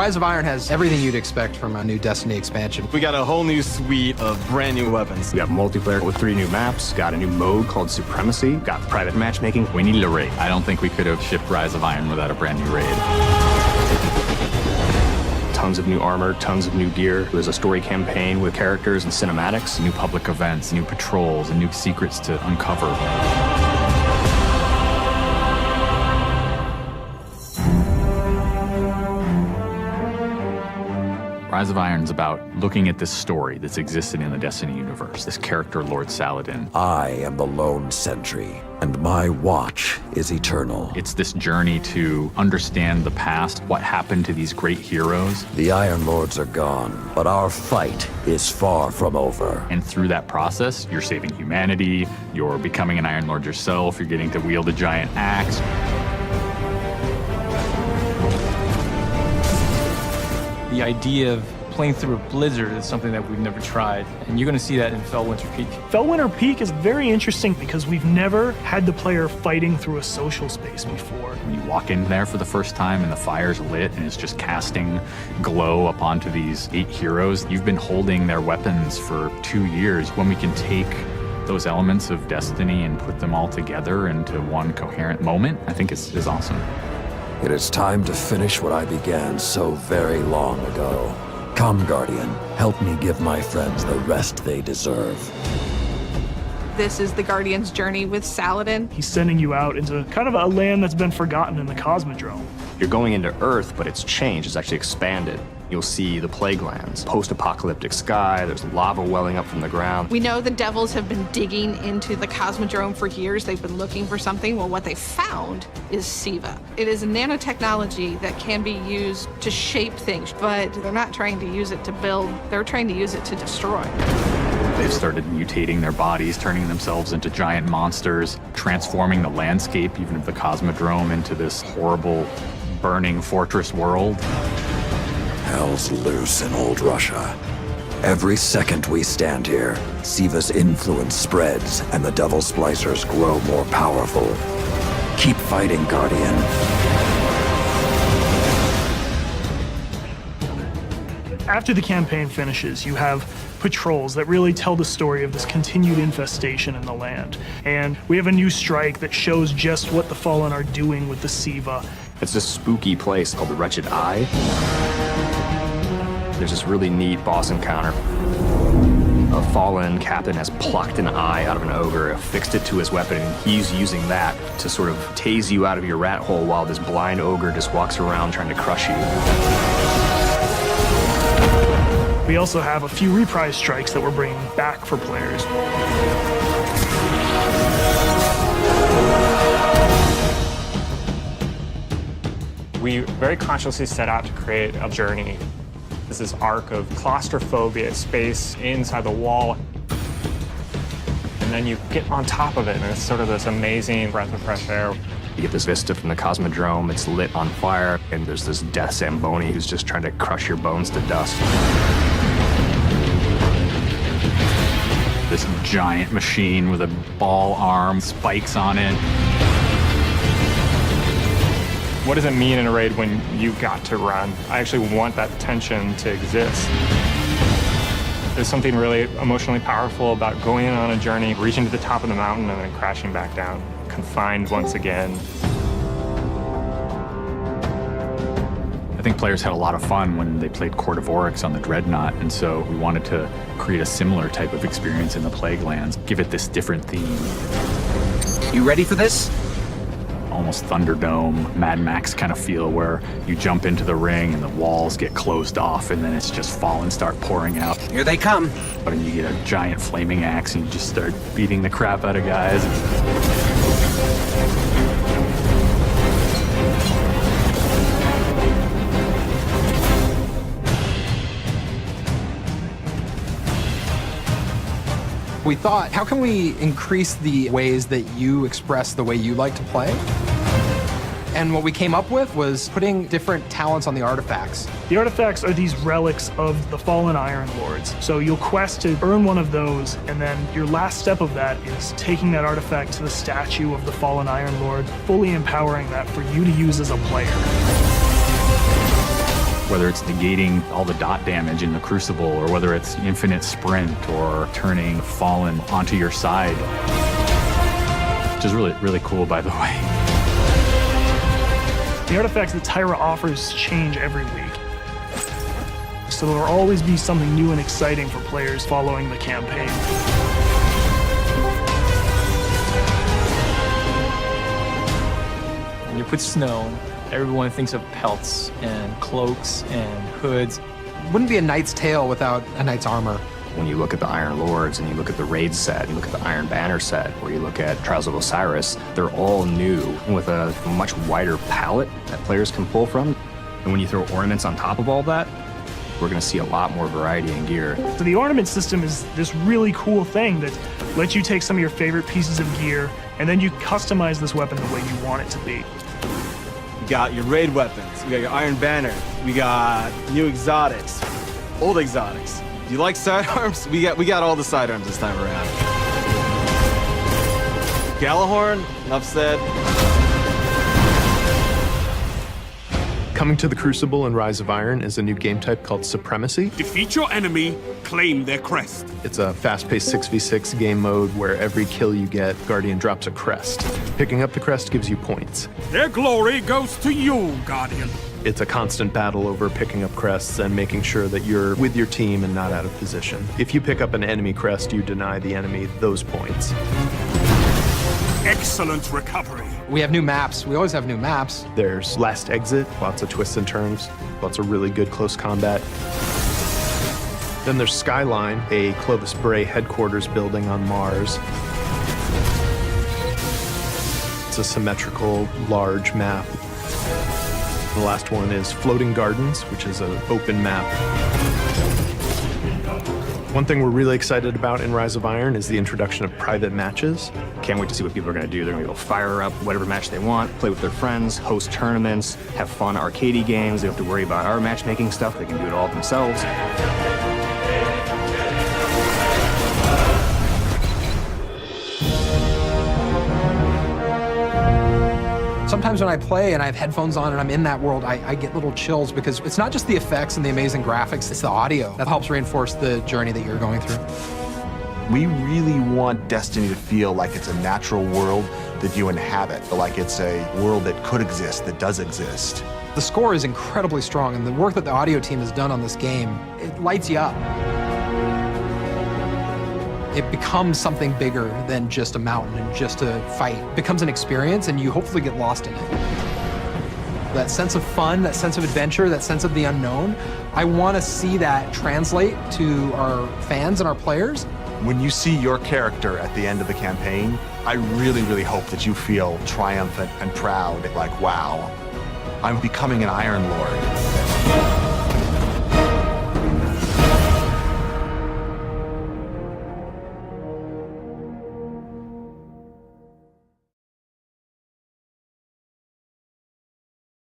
Rise of Iron has everything you'd expect from a new Destiny expansion. We got a whole new suite of brand new weapons. We got multiplayer with 3 new maps, got a new mode called Supremacy, got private matchmaking. We needed a raid. I don't think we could have shipped Rise of Iron without a brand new raid. Tons of new armor, tons of new gear. There's a story campaign with characters and cinematics. New public events, new patrols, and new secrets to uncover. Rise of Iron's about looking at this story that's existed in the Destiny universe, this character, Lord Saladin. I am the lone sentry, and my watch is eternal. It's this journey to understand the past, what happened to these great heroes. The Iron Lords are gone, but our fight is far from over. And through that process, you're saving humanity, you're becoming an Iron Lord yourself, you're getting to wield a giant axe. The idea of playing through a blizzard is something that we've never tried, and you're going to see that in Felwinter Peak. Felwinter Peak is very interesting because we've never had the player fighting through a social space before. When you walk in there for the first time and the fire's lit and it's just casting glow up onto these 8 heroes, you've been holding their weapons for 2 years. When we can take those elements of Destiny and put them all together into one coherent moment, I think is awesome. It is time to finish what I began so very long ago. Come, Guardian, help me give my friends the rest they deserve. This is the Guardian's journey with Saladin. He's sending you out into kind of a land that's been forgotten in the Cosmodrome. You're going into Earth, but it's changed, it's actually expanded. You'll see the Plague Lands, post-apocalyptic sky, there's lava welling up from the ground. We know the Devils have been digging into the Cosmodrome for years. They've been looking for something. Well, what they found is SIVA. It is a nanotechnology that can be used to shape things, but they're not trying to use it to build, they're trying to use it to destroy. They've started mutating their bodies, turning themselves into giant monsters, transforming the landscape, even of the Cosmodrome, into this horrible, burning fortress world. Hell's loose in old Russia. Every second we stand here, SIVA's influence spreads and the Devil Splicers grow more powerful. Keep fighting, Guardian. After the campaign finishes, you have patrols that really tell the story of this continued infestation in the land. And we have a new strike that shows just what the Fallen are doing with the SIVA. It's this spooky place called the Wretched Eye. There's this really neat boss encounter. A Fallen captain has plucked an eye out of an ogre, affixed it to his weapon, and he's using that to sort of tase you out of your rat hole while this blind ogre just walks around trying to crush you. We also have a few reprise strikes that we're bringing back for players. We very consciously set out to create a journey. This arc of claustrophobia, space inside the wall. And then you get on top of it, and it's sort of this amazing breath of fresh air. You get this vista from the Cosmodrome, it's lit on fire, and there's this Death Zamboni who's just trying to crush your bones to dust. This giant machine with a ball arm, spikes on it. What does it mean in a raid when you got to run? I actually want that tension to exist. There's something really emotionally powerful about going on a journey, reaching to the top of the mountain and then crashing back down, confined once again. I think players had a lot of fun when they played Court of Oryx on the Dreadnought, and so we wanted to create a similar type of experience in the Plague Lands, give it this different theme. You ready for this? Almost Thunderdome, Mad Max kind of feel, where you jump into the ring and the walls get closed off and then it's just Fallen start pouring out. Here they come. And you get a giant flaming axe and you just start beating the crap out of guys. We thought, how can we increase the ways that you express the way you like to play? And what we came up with was putting different talents on the artifacts. The artifacts are these relics of the fallen Iron Lords. So you'll quest to earn one of those, and then your last step of that is taking that artifact to the statue of the fallen Iron Lord, fully empowering that for you to use as a player. whether it's negating all the dot damage in the Crucible, or whether it's infinite sprint, or turning Fallen onto your side. Which is really, really cool, by the way. The artifacts that Tyra offers change every week. So there will always be something new and exciting for players following the campaign. When you put snow, everyone thinks of pelts and cloaks and hoods. Wouldn't be a knight's tale without a knight's armor. When you look at the Iron Lords and you look at the Raid set, you look at the Iron Banner set, or you look at Trials of Osiris, they're all new with a much wider palette that players can pull from. And when you throw ornaments on top of all that, we're going to see a lot more variety in gear. So the ornament system is this really cool thing that lets you take some of your favorite pieces of gear and then you customize this weapon the way you want it to be. You got your raid weapons, we got your Iron Banner, we got new exotics, old exotics. Do you like sidearms? We got all the sidearms this time around. Gjallarhorn, enough said. Coming to the Crucible and Rise of Iron is a new game type called Supremacy. Defeat your enemy, claim their crest. It's a fast-paced 6v6 game mode where every kill you get, Guardian drops a crest. Picking up the crest gives you points. Their glory goes to you, Guardian. It's a constant battle over picking up crests and making sure that you're with your team and not out of position. If you pick up an enemy crest, you deny the enemy those points. Excellent recovery. We have new maps. We always have new maps. There's Last Exit, lots of twists and turns, lots of really good close combat. Then there's Skyline, a Clovis Bray headquarters building on Mars. It's a symmetrical, large map. The last one is Floating Gardens, which is an open map. One thing we're really excited about in Rise of Iron is the introduction of private matches. Can't wait to see what people are going to do. They're going to go fire up whatever match they want, play with their friends, host tournaments, have fun arcadey games. They don't have to worry about our matchmaking stuff. They can do it all themselves. Sometimes when I play and I have headphones on and I'm in that world, I get little chills because it's not just the effects and the amazing graphics, it's the audio that helps reinforce the journey that you're going through. We really want Destiny to feel like it's a natural world that you inhabit, like it's a world that could exist, that does exist. The score is incredibly strong, and the work that the audio team has done on this game, it lights you up. It becomes something bigger than just a mountain and just a fight. It becomes an experience, and you hopefully get lost in it. That sense of fun, that sense of adventure, that sense of the unknown, I want to see that translate to our fans and our players. When you see your character at the end of the campaign, I really, really hope that you feel triumphant and proud, like, wow, I'm becoming an Iron Lord.